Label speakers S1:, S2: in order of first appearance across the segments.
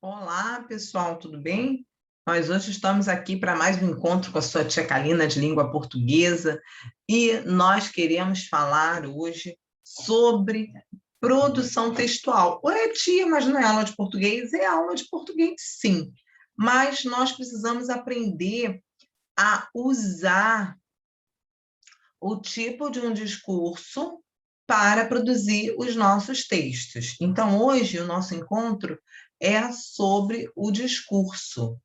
S1: Olá, pessoal, tudo bem? Nós hoje estamos aqui para mais um encontro com a sua tia Kalina de língua portuguesa e nós queremos falar hoje sobre produção textual. Ué, tia, mas não é aula de português? É aula de português, sim, mas nós precisamos aprender a usar o tipo de um discurso para produzir os nossos textos. Então, hoje, o nosso encontro é sobre o discurso.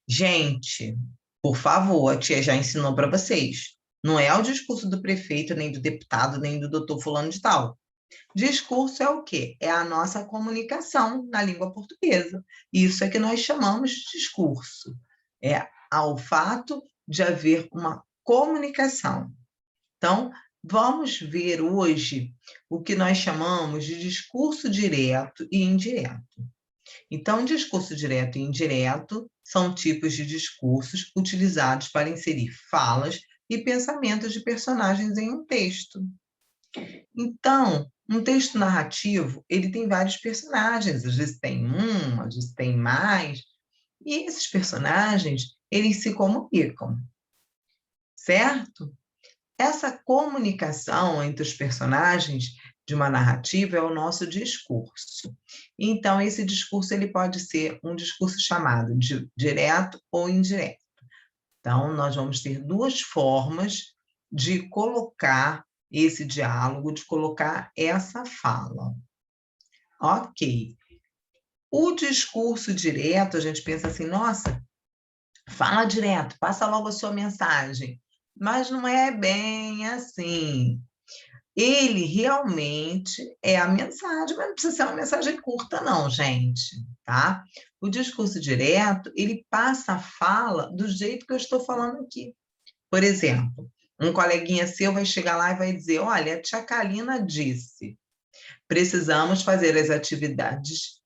S1: Gente, por favor, a tia já ensinou para vocês. Não é o discurso do prefeito, nem do deputado, nem do doutor fulano de tal. Discurso é o quê? É a nossa comunicação na língua portuguesa. Isso é que nós chamamos de discurso. É ao fato de haver uma comunicação. Então, vamos ver hoje o que nós chamamos de discurso direto e indireto. Então, discurso direto e indireto são tipos de discursos utilizados para inserir falas e pensamentos de personagens em um texto. Então, um texto narrativo, ele tem vários personagens, às vezes tem um, às vezes tem mais, e esses personagens, eles se comunicam, certo? Essa comunicação entre os personagens de uma narrativa é o nosso discurso. Então, esse discurso ele pode ser um discurso chamado de direto ou indireto. Então, nós vamos ter duas formas de colocar esse diálogo, de colocar essa fala. Ok. O discurso direto, a gente pensa assim, nossa, fala direto, passa logo a sua mensagem. Mas não é bem assim. Ele realmente é a mensagem, mas não precisa ser uma mensagem curta, não, gente, tá? O discurso direto, ele passa a fala do jeito que eu estou falando aqui. Por exemplo, um coleguinha seu vai chegar lá e vai dizer: olha, a tia Kalina disse, precisamos fazer as atividades,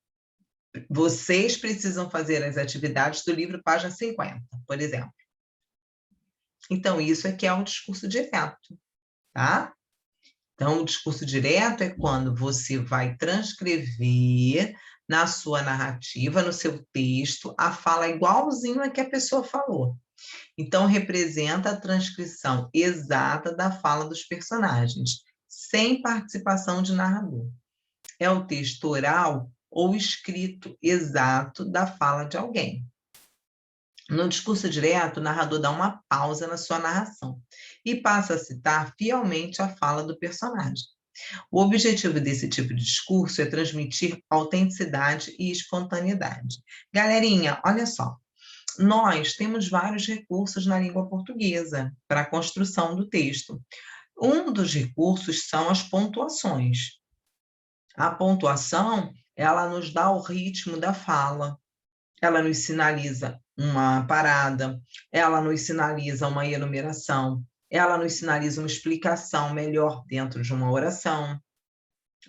S1: vocês precisam fazer as atividades do livro página 50, por exemplo. Então, isso é que é um discurso direto, tá? Então, o discurso direto é quando você vai transcrever na sua narrativa, no seu texto, a fala igualzinho a que a pessoa falou. Então, representa a transcrição exata da fala dos personagens, sem participação de narrador. É o texto oral ou escrito exato da fala de alguém. No discurso direto, o narrador dá uma pausa na sua narração e passa a citar fielmente a fala do personagem. O objetivo desse tipo de discurso é transmitir autenticidade e espontaneidade. Galerinha, olha só, nós temos vários recursos na língua portuguesa para a construção do texto. Um dos recursos são as pontuações. A pontuação, ela nos dá o ritmo da fala, ela nos sinaliza uma parada, ela nos sinaliza uma enumeração, ela nos sinaliza uma explicação melhor dentro de uma oração,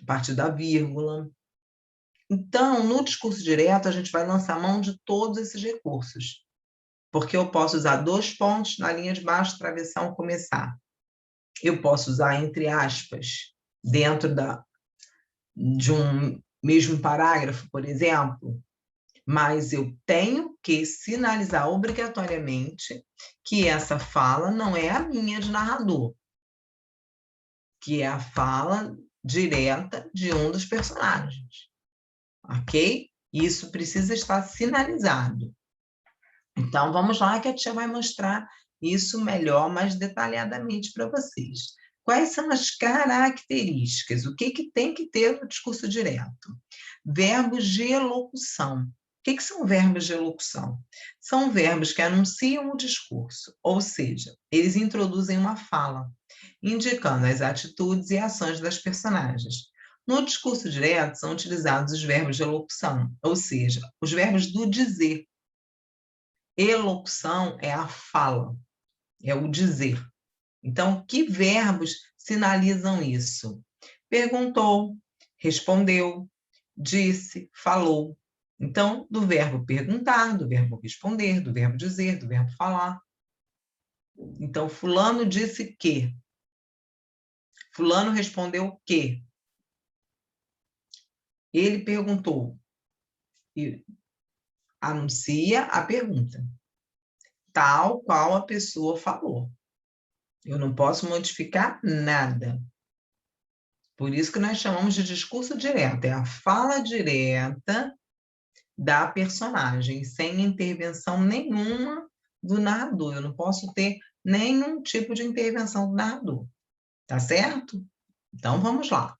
S1: a partir da vírgula. Então, no discurso direto, a gente vai lançar mão de todos esses recursos, porque eu posso usar dois pontos na linha de baixo, travessão, começar. Eu posso usar entre aspas, dentro de um mesmo parágrafo, por exemplo, mas eu tenho que sinalizar obrigatoriamente que essa fala não é a minha de narrador, que é a fala direta de um dos personagens, ok? Isso precisa estar sinalizado. Então, vamos lá que a tia vai mostrar isso melhor, mais detalhadamente para vocês. Quais são as características? O que tem que ter no discurso direto? Verbos de elocução. O que são verbos de elocução? São verbos que anunciam o discurso, ou seja, eles introduzem uma fala, indicando as atitudes e ações das personagens. No discurso direto, são utilizados os verbos de elocução, ou seja, os verbos do dizer. Elocução é a fala, é o dizer. Então, que verbos sinalizam isso? Perguntou, respondeu, disse, falou. Então, do verbo perguntar, do verbo responder, do verbo dizer, do verbo falar. Então, fulano disse que. Fulano respondeu que. Ele perguntou. e anuncia a pergunta, tal qual a pessoa falou. Eu não posso modificar nada. Por isso que nós chamamos de discurso direto, é a fala direta da personagem, sem intervenção nenhuma do narrador. Eu não posso ter nenhum tipo de intervenção do narrador. Tá certo? Então, vamos lá.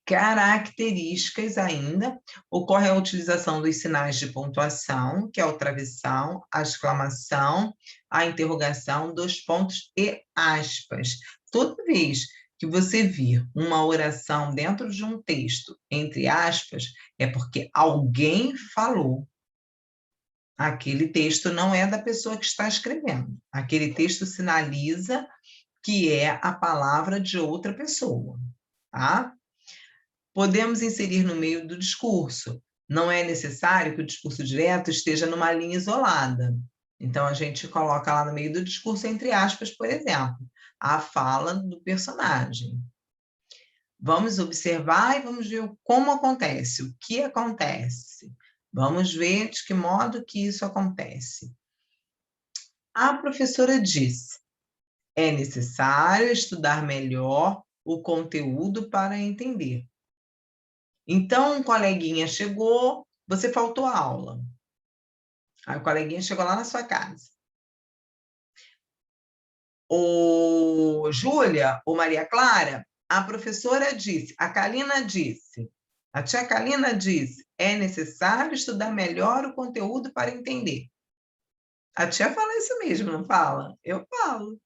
S1: Características ainda, ocorre a utilização dos sinais de pontuação, que é o travessão, a exclamação, a interrogação, dois pontos e aspas. Toda vez que você vir uma oração dentro de um texto, entre aspas, é porque alguém falou. Aquele texto não é da pessoa que está escrevendo. Aquele texto sinaliza que é a palavra de outra pessoa, tá? Podemos inserir no meio do discurso. Não é necessário que o discurso direto esteja numa linha isolada. Então, a gente coloca lá no meio do discurso, entre aspas, por exemplo, a fala do personagem. Vamos observar e vamos ver como acontece, o que acontece. Vamos ver de que modo que isso acontece. A professora disse, é necessário estudar melhor o conteúdo para entender. Então, um coleguinha chegou, você faltou a aula. Aí o coleguinha chegou lá na sua casa. Ô, Júlia, ou Maria Clara, a professora disse, a Kalina disse, a tia Kalina disse, é necessário estudar melhor o conteúdo para entender. A tia fala isso mesmo, não fala? Eu falo.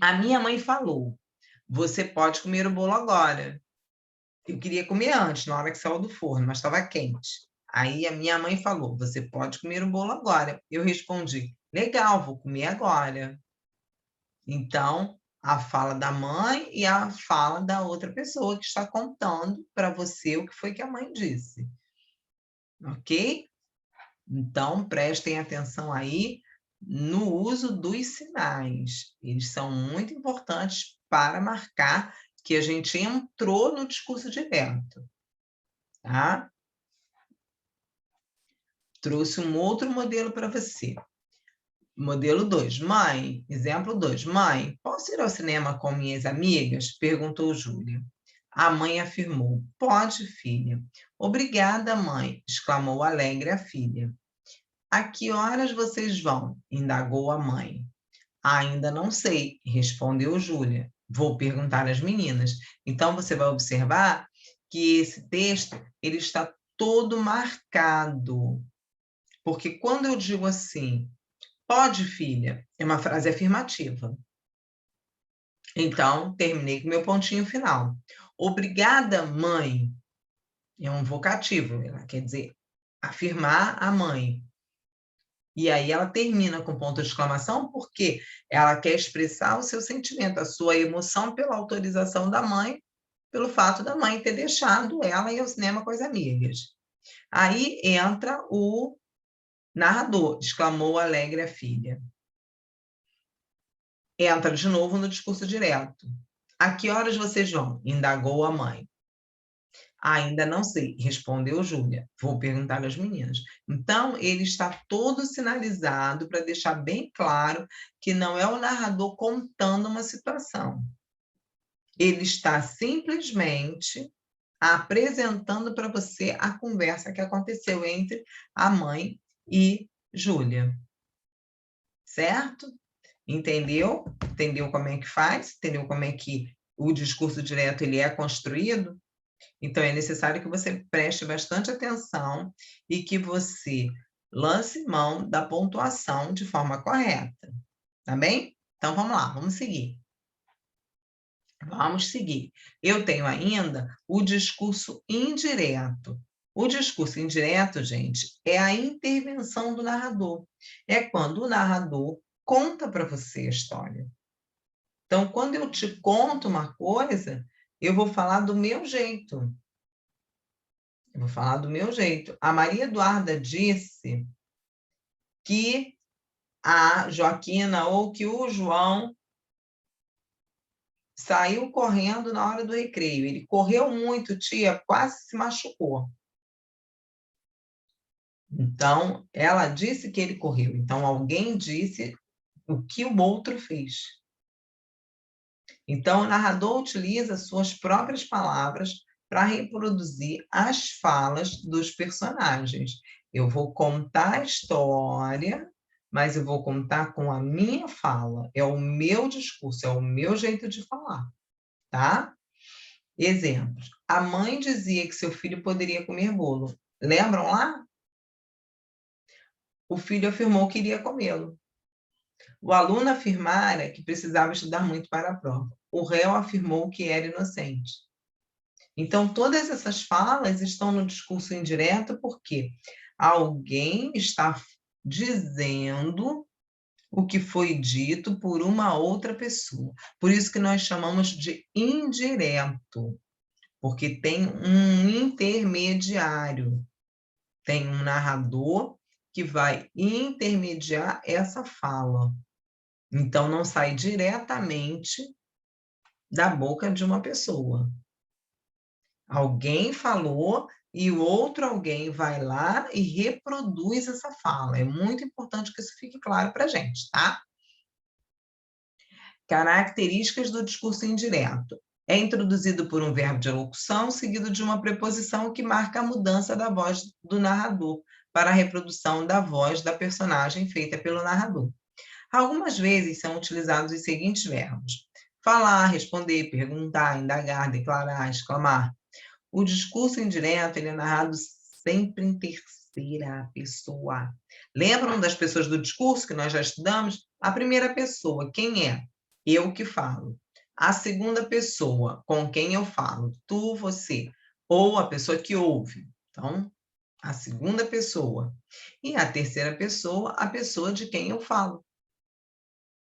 S1: A minha mãe falou, você pode comer o bolo agora. Eu queria comer antes, na hora que saiu do forno, mas estava quente. Aí a minha mãe falou, você pode comer o bolo agora. Eu respondi, legal, vou comer agora. Então, a fala da mãe e a fala da outra pessoa que está contando para você o que foi que a mãe disse. Ok? Então, prestem atenção aí no uso dos sinais. Eles são muito importantes para marcar que a gente entrou no discurso direto. Tá? Trouxe um outro modelo para você. Modelo 2. Mãe, exemplo 2. Mãe, posso ir ao cinema com minhas amigas? Perguntou Júlia. A mãe afirmou, pode, filha. Obrigada, mãe, exclamou alegre a filha. A que horas vocês vão? Indagou a mãe. Ainda não sei, respondeu Júlia. Vou perguntar às meninas. Então, você vai observar que esse texto ele está todo marcado. Porque quando eu digo assim, pode, filha, é uma frase afirmativa. Então, terminei com meu pontinho final. Obrigada, mãe, é um vocativo, ela quer dizer afirmar a mãe. E aí ela termina com ponto de exclamação porque ela quer expressar o seu sentimento, a sua emoção pela autorização da mãe, pelo fato da mãe ter deixado ela ir ao cinema com as amigas. Aí entra o narrador, exclamou alegre a filha. Entra de novo no discurso direto. A que horas vocês vão? Indagou a mãe. Ainda não sei, respondeu Júlia. Vou perguntar às meninas. Então, ele está todo sinalizado para deixar bem claro que não é o narrador contando uma situação. Ele está simplesmente apresentando para você a conversa que aconteceu entre a mãe e Júlia. Certo? Entendeu? Entendeu como é que faz? Entendeu como é que o discurso direto ele é construído? Então, é necessário que você preste bastante atenção e que você lance mão da pontuação de forma correta. Tá bem? Então, vamos lá, vamos seguir. Vamos seguir. Eu tenho ainda o discurso indireto. O discurso indireto, gente, é a intervenção do narrador. É quando o narrador conta para você a história. Então, quando eu te conto uma coisa, eu vou falar do meu jeito. Eu vou falar do meu jeito. A Maria Eduarda disse que a Joaquina ou que o João saiu correndo na hora do recreio. Ele correu muito, tia, quase se machucou. Então, ela disse que ele correu. Então, alguém disse o que o outro fez. Então, o narrador utiliza suas próprias palavras para reproduzir as falas dos personagens. Eu vou contar a história, mas eu vou contar com a minha fala. É o meu discurso, é o meu jeito de falar, tá? Exemplos. A mãe dizia que seu filho poderia comer bolo. Lembram lá? O filho afirmou que iria comê-lo. O aluno afirmara que precisava estudar muito para a prova. O réu afirmou que era inocente. Então, todas essas falas estão no discurso indireto porque alguém está dizendo o que foi dito por uma outra pessoa. Por isso que nós chamamos de indireto, porque tem um intermediário, tem um narrador que vai intermediar essa fala. Então, não sai diretamente da boca de uma pessoa. Alguém falou e o outro alguém vai lá e reproduz essa fala. É muito importante que isso fique claro para a gente, tá? Características do discurso indireto. É introduzido por um verbo de locução, seguido de uma preposição que marca a mudança da voz do narrador para a reprodução da voz da personagem feita pelo narrador. Algumas vezes são utilizados os seguintes verbos: falar, responder, perguntar, indagar, declarar, exclamar. O discurso indireto ele é narrado sempre em terceira pessoa. Lembram das pessoas do discurso que nós já estudamos? A primeira pessoa, quem é? Eu que falo. A segunda pessoa, com quem eu falo? Tu, você. Ou a pessoa que ouve. Então, a segunda pessoa. E a terceira pessoa, a pessoa de quem eu falo.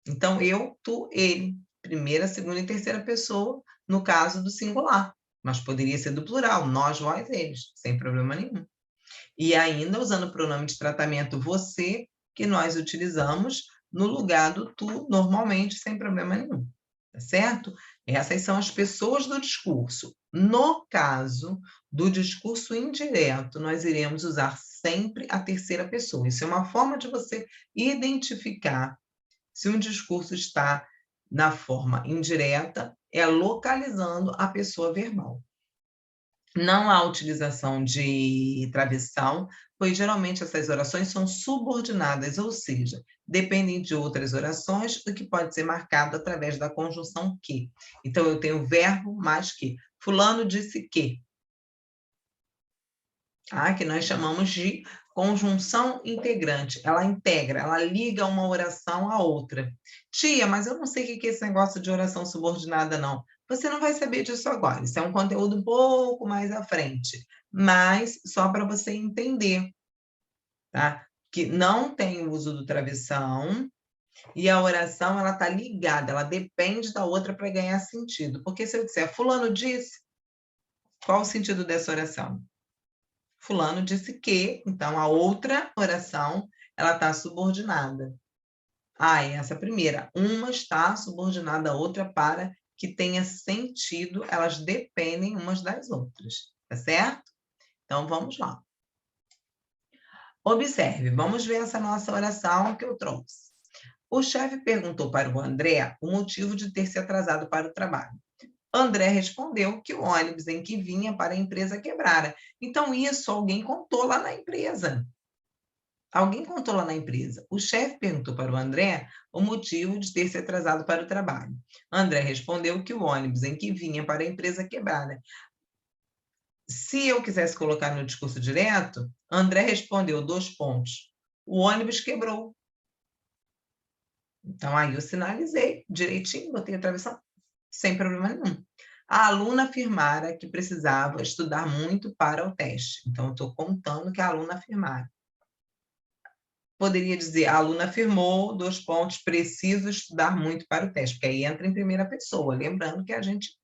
S1: Então, eu, tu, ele. Primeira, segunda e terceira pessoa, no caso do singular. Mas poderia ser do plural, nós, vós, eles, sem problema nenhum. E ainda usando o pronome de tratamento você, que nós utilizamos no lugar do tu, normalmente, sem problema nenhum. Tá certo? Essas são as pessoas do discurso. No caso do discurso indireto, nós iremos usar sempre a terceira pessoa. Isso é uma forma de você identificar se um discurso está na forma indireta, é localizando a pessoa verbal. Não há utilização de travessão, pois geralmente essas orações são subordinadas, ou seja, dependem de outras orações, o que pode ser marcado através da conjunção que. Então, eu tenho verbo mais que. Fulano disse que. Tá? Que nós chamamos de conjunção integrante. Ela integra, ela liga uma oração à outra. Tia, mas eu não sei o que é esse negócio de oração subordinada, não. Você não vai saber disso agora. Isso é um conteúdo um pouco mais à frente. Mas só para você entender, tá? Que não tem o uso do travessão e a oração ela está ligada, ela depende da outra para ganhar sentido. Porque se eu disser fulano disse, qual o sentido dessa oração? Fulano disse que, então a outra oração, ela está subordinada. Essa primeira. Uma está subordinada à outra para que tenha sentido, elas dependem umas das outras, tá certo? Então, vamos lá. Observe, vamos ver essa nossa oração que eu trouxe. O chefe perguntou para o André o motivo de ter se atrasado para o trabalho. André respondeu que o ônibus em que vinha para a empresa quebrara. Então, isso alguém contou lá na empresa. Alguém contou lá na empresa. O chefe perguntou para o André o motivo de ter se atrasado para o trabalho. André respondeu que o ônibus em que vinha para a empresa quebrara. Se eu quisesse colocar no discurso direto, André respondeu 2 pontos. O ônibus quebrou. Então, aí eu sinalizei direitinho, botei a travessão, sem problema nenhum. A aluna afirmara que precisava estudar muito para o teste. Então, eu estou contando que a aluna afirmara. Poderia dizer, a aluna afirmou, 2 pontos, preciso estudar muito para o teste, porque aí entra em primeira pessoa, lembrando que a gente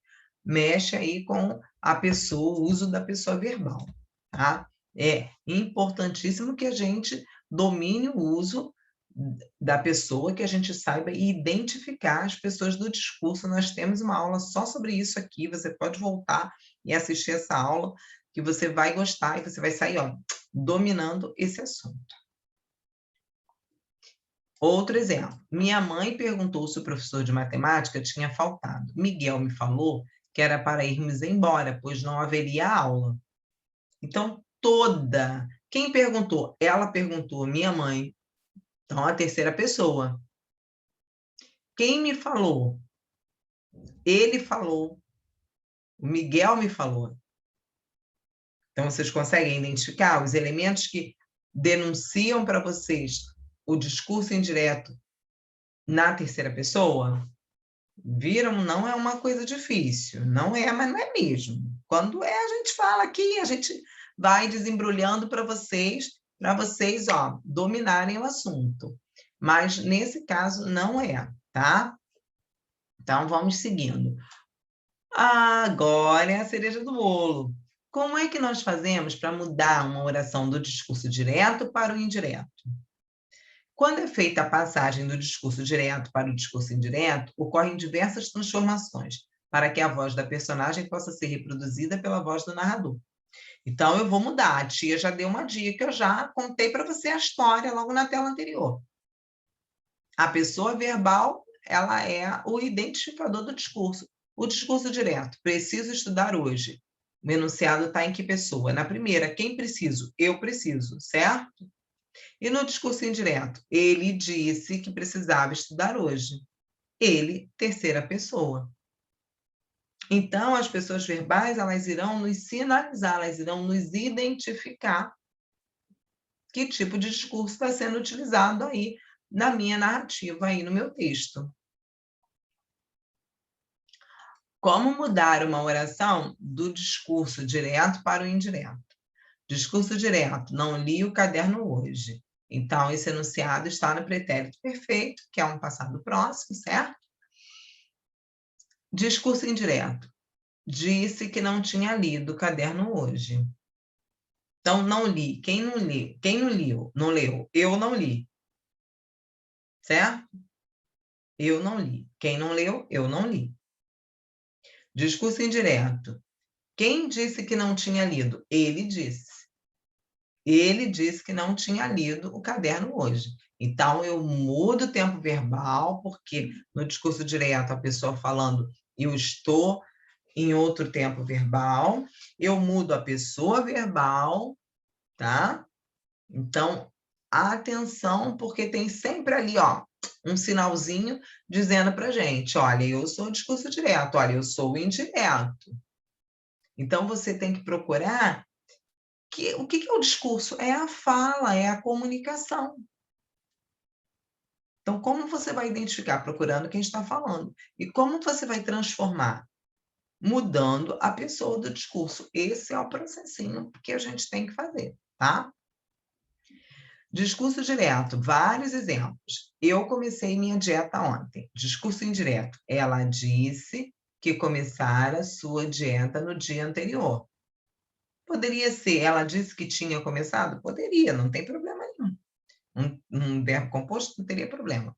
S1: mexe aí com a pessoa, o uso da pessoa verbal, tá? É importantíssimo que a gente domine o uso da pessoa, que a gente saiba identificar as pessoas do discurso. Nós temos uma aula só sobre isso aqui, você pode voltar e assistir essa aula, que você vai gostar e você vai sair, ó, dominando esse assunto. Outro exemplo. Minha mãe perguntou se o professor de matemática tinha faltado. Miguel me falou que era para irmos embora, pois não haveria aula. Então, quem perguntou? Ela perguntou, minha mãe. Então, a terceira pessoa. Quem me falou? Ele falou. O Miguel me falou. Então, vocês conseguem identificar os elementos que denunciam para vocês o discurso indireto na terceira pessoa? Viram? Não é uma coisa difícil. Não é, mas não é mesmo. Quando é, a gente fala aqui, a gente vai desembrulhando para vocês, ó, dominarem o assunto. Mas, nesse caso, não é, tá? Então, vamos seguindo. Agora é a cereja do bolo. Como é que nós fazemos para mudar uma oração do discurso direto para o indireto? Quando é feita a passagem do discurso direto para o discurso indireto, ocorrem diversas transformações para que a voz da personagem possa ser reproduzida pela voz do narrador. Então, eu vou mudar. A tia já deu uma dica, eu já contei para você a história logo na tela anterior. A pessoa verbal, ela é o identificador do discurso. O discurso direto, preciso estudar hoje. O enunciado está em que pessoa? Na primeira, quem preciso? Eu preciso, certo? E no discurso indireto, ele disse que precisava estudar hoje. Ele, terceira pessoa. Então, as pessoas verbais, elas irão nos sinalizar, elas irão nos identificar que tipo de discurso está sendo utilizado aí na minha narrativa, aí no meu texto. Como mudar uma oração do discurso direto para o indireto? Discurso direto, não li o caderno hoje. Então, esse enunciado está no pretérito perfeito, que é um passado próximo, certo? Discurso indireto. Disse que não tinha lido o caderno hoje. Então, não li. Quem não leu? Quem não leu? Não leu. Eu não li. Certo? Eu não li. Quem não leu? Eu não li. Discurso indireto. Quem disse que não tinha lido? Ele disse. Ele disse que não tinha lido o caderno hoje. Então, eu mudo o tempo verbal, porque no discurso direto a pessoa falando eu estou em outro tempo verbal, eu mudo a pessoa verbal, tá? Então, atenção, porque tem sempre ali, ó, um sinalzinho dizendo para gente, olha, eu sou o discurso direto, olha, eu sou o indireto. Então, você tem que procurar o que é o discurso? É a fala, é a comunicação. Então, como você vai identificar? Procurando quem está falando. E como você vai transformar? Mudando a pessoa do discurso. Esse é o processinho que a gente tem que fazer, tá? Discurso direto, vários exemplos. Eu comecei minha dieta ontem. Discurso indireto. Ela disse que começara a sua dieta no dia anterior. Poderia ser, ela disse que tinha começado? Poderia, não tem problema nenhum. Um verbo composto não teria problema.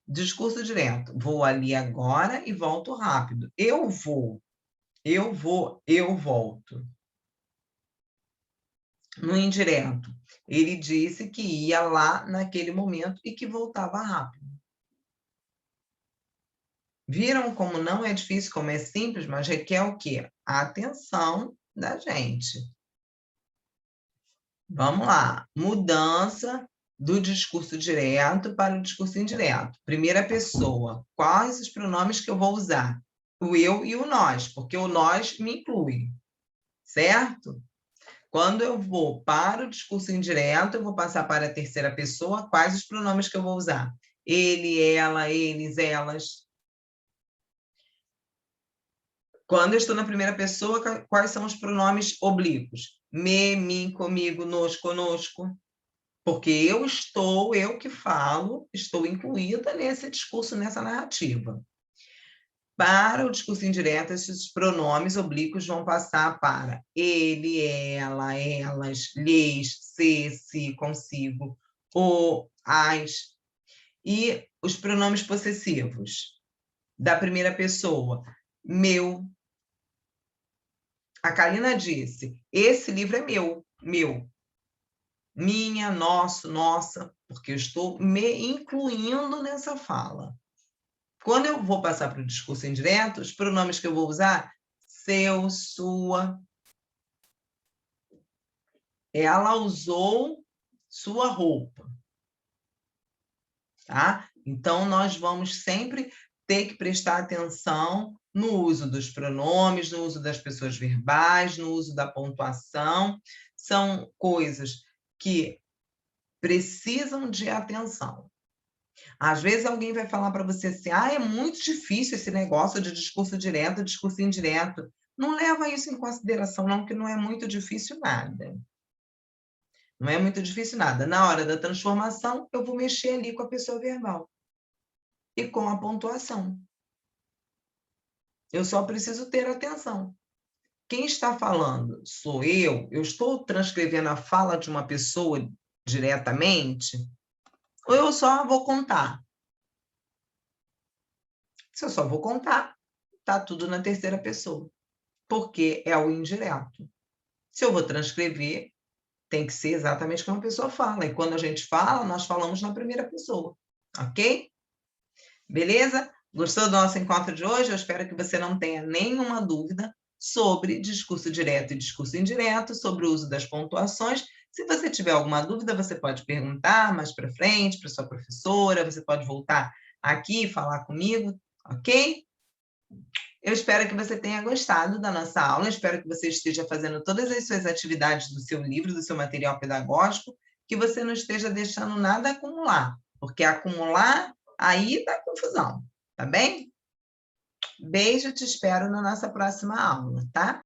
S1: Discurso direto. Vou ali agora e volto rápido. Eu vou, eu volto. No indireto, ele disse que ia lá naquele momento e que voltava rápido. Viram como não é difícil, como é simples, mas requer o quê? A atenção da gente. Vamos lá. Mudança do discurso direto para o discurso indireto. Primeira pessoa. Quais os pronomes que eu vou usar? O eu e o nós, porque o nós me inclui, certo? Quando eu vou para o discurso indireto, eu vou passar para a terceira pessoa. Quais os pronomes que eu vou usar? Ele, ela, eles, elas. Quando eu estou na primeira pessoa, quais são os pronomes oblíquos? Me, mim, comigo, nos, conosco. Porque eu que falo, estou incluída nesse discurso, nessa narrativa. Para o discurso indireto, esses pronomes oblíquos vão passar para ele, ela, elas, lhes, se, consigo, o, as. E os pronomes possessivos da primeira pessoa, meu, A Karina disse, esse livro é meu, meu. Minha, nosso, nossa, porque eu estou me incluindo nessa fala. Quando eu vou passar para o discurso indireto, os pronomes que eu vou usar, seu, sua. Ela usou sua roupa. Tá? Então, nós vamos sempre ter que prestar atenção no uso dos pronomes, no uso das pessoas verbais, no uso da pontuação. São coisas que precisam de atenção. Às vezes alguém vai falar para você assim, é muito difícil esse negócio de discurso direto, discurso indireto. Não leva isso em consideração, não, que não é muito difícil nada. Não é muito difícil nada. Na hora da transformação, eu vou mexer ali com a pessoa verbal e com a pontuação. Eu só preciso ter atenção. Quem está falando sou eu estou transcrevendo a fala de uma pessoa diretamente, ou eu só vou contar? Se eu só vou contar, está tudo na terceira pessoa, porque é o indireto. Se eu vou transcrever, tem que ser exatamente como a pessoa fala. E quando a gente fala, nós falamos na primeira pessoa, ok? Beleza? Gostou do nosso encontro de hoje? Eu espero que você não tenha nenhuma dúvida sobre discurso direto e discurso indireto, sobre o uso das pontuações. Se você tiver alguma dúvida, você pode perguntar mais para frente, para sua professora, você pode voltar aqui e falar comigo, ok? Eu espero que você tenha gostado da nossa aula, espero que você esteja fazendo todas as suas atividades do seu livro, do seu material pedagógico, que você não esteja deixando nada acumular, porque acumular aí dá confusão, tá bem? Beijo, te espero na nossa próxima aula, tá?